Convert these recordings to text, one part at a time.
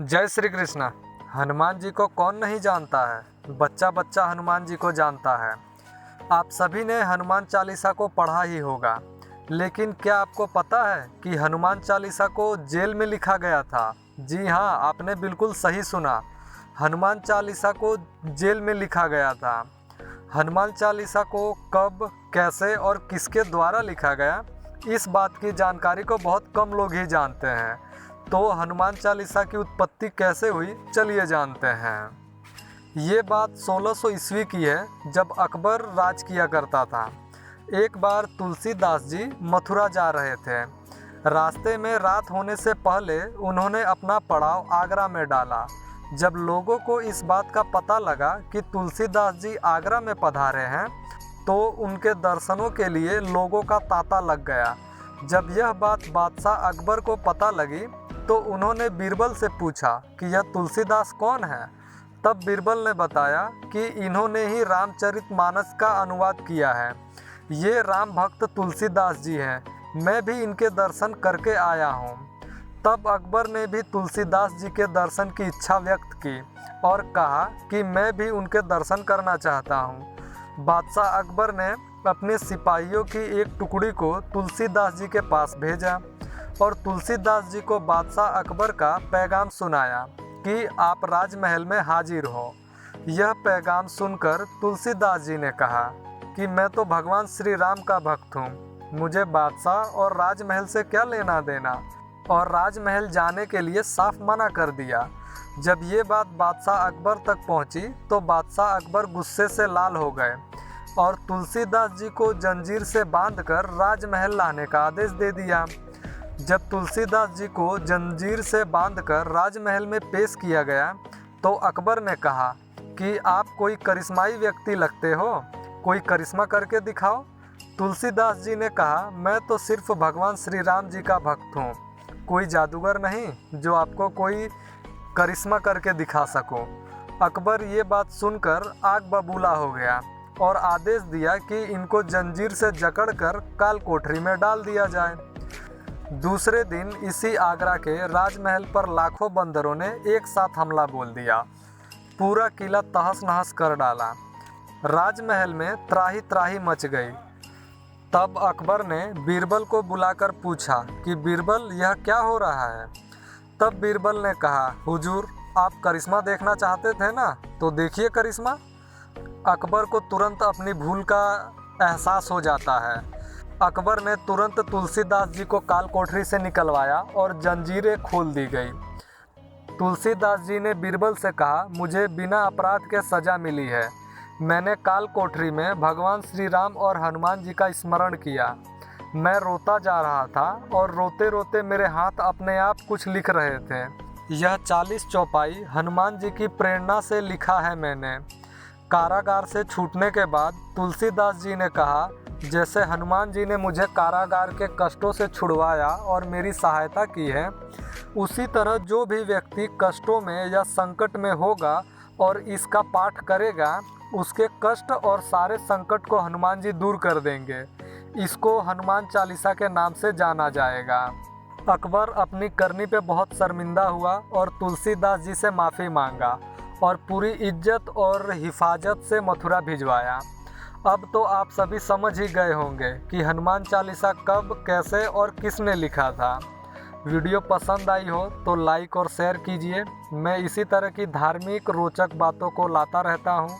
जय श्री कृष्ण। हनुमान जी को कौन नहीं जानता है। बच्चा बच्चा हनुमान जी को जानता है। आप सभी ने हनुमान चालीसा को पढ़ा ही होगा, लेकिन क्या आपको पता है कि हनुमान चालीसा को जेल में लिखा गया था। जी हाँ, आपने बिल्कुल सही सुना। हनुमान चालीसा को जेल में लिखा गया था। हनुमान चालीसा को कब, कैसे और किसके द्वारा लिखा गया, इस बात की जानकारी को बहुत कम लोग ही जानते हैं। तो हनुमान चालीसा की उत्पत्ति कैसे हुई, चलिए जानते हैं। ये बात 1600 ईस्वी की है, जब अकबर राज किया करता था। एक बार तुलसीदास जी मथुरा जा रहे थे। रास्ते में रात होने से पहले उन्होंने अपना पड़ाव आगरा में डाला। जब लोगों को इस बात का पता लगा कि तुलसीदास जी आगरा में पधारे हैं, तो उनके दर्शनों के लिए लोगों का तांता लग गया। जब यह बात बादशाह अकबर को पता लगी, तो उन्होंने बीरबल से पूछा कि यह तुलसीदास कौन है। तब बीरबल ने बताया कि इन्होंने ही रामचरितमानस का अनुवाद किया है। ये राम भक्त तुलसीदास जी हैं। मैं भी इनके दर्शन करके आया हूँ। तब अकबर ने भी तुलसीदास जी के दर्शन की इच्छा व्यक्त की और कहा कि मैं भी उनके दर्शन करना चाहता हूँ। बादशाह अकबर ने अपने सिपाहियों की एक टुकड़ी को तुलसीदास जी के पास भेजा और तुलसीदास जी को बादशाह अकबर का पैगाम सुनाया कि आप राजमहल में हाजिर हो। यह पैगाम सुनकर तुलसीदास जी ने कहा कि मैं तो भगवान श्री राम का भक्त हूँ, मुझे बादशाह और राजमहल से क्या लेना देना, और राजमहल जाने के लिए साफ मना कर दिया। जब ये बात बादशाह अकबर तक पहुँची, तो बादशाह अकबर गुस्से से लाल हो गए और तुलसीदास जी को जंजीर से बांधकर राजमहल लाने का आदेश दे दिया। जब तुलसीदास जी को जंजीर से बांधकर राजमहल में पेश किया गया, तो अकबर ने कहा कि आप कोई करिश्माई व्यक्ति लगते हो, कोई करिश्मा करके दिखाओ। तुलसीदास जी ने कहा, मैं तो सिर्फ भगवान श्री राम जी का भक्त हूँ, कोई जादूगर नहीं जो आपको कोई करिश्मा करके दिखा सको। अकबर ये बात सुनकर आग बबूला हो गया और आदेश दिया कि इनको जंजीर से जकड़कर काल कोठरी में डाल दिया जाए। दूसरे दिन इसी आगरा के राजमहल पर लाखों बंदरों ने एक साथ हमला बोल दिया। पूरा किला तहस नहस कर डाला। राजमहल में त्राही त्राही मच गई। तब अकबर ने बीरबल को बुलाकर पूछा कि बीरबल, यह क्या हो रहा है। तब बीरबल ने कहा, हुजूर, आप करिश्मा देखना चाहते थे ना, तो देखिए करिश्मा। अकबर को तुरंत अपनी भूल का एहसास हो जाता है। अकबर ने तुरंत तुलसीदास जी को काल कोठरी से निकलवाया और जंजीरें खोल दी गई। तुलसीदास जी ने बीरबल से कहा, मुझे बिना अपराध के सज़ा मिली है। मैंने काल कोठरी में भगवान श्री राम और हनुमान जी का स्मरण किया। मैं रोता जा रहा था और रोते रोते मेरे हाथ अपने आप कुछ लिख रहे थे। यह 40 चौपाई हनुमान जी की प्रेरणा से लिखा है मैंने। कारागार से छूटने के बाद तुलसीदास जी ने कहा, जैसे हनुमान जी ने मुझे कारागार के कष्टों से छुड़वाया और मेरी सहायता की है, उसी तरह जो भी व्यक्ति कष्टों में या संकट में होगा और इसका पाठ करेगा, उसके कष्ट और सारे संकट को हनुमान जी दूर कर देंगे। इसको हनुमान चालीसा के नाम से जाना जाएगा। अकबर अपनी करनी पे बहुत शर्मिंदा हुआ और तुलसीदास जी से माफ़ी मांगा और पूरी इज्जत और हिफाजत से मथुरा भिजवाया। अब तो आप सभी समझ ही गए होंगे कि हनुमान चालीसा कब, कैसे और किसने लिखा था। वीडियो पसंद आई हो तो लाइक और शेयर कीजिए। मैं इसी तरह की धार्मिक रोचक बातों को लाता रहता हूँ,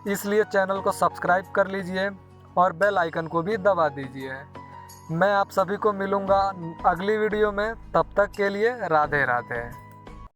इसलिए चैनल को सब्सक्राइब कर लीजिए और बेल आइकन को भी दबा दीजिए। मैं आप सभी को मिलूँगा अगली वीडियो में। तब तक के लिए राधे राधे।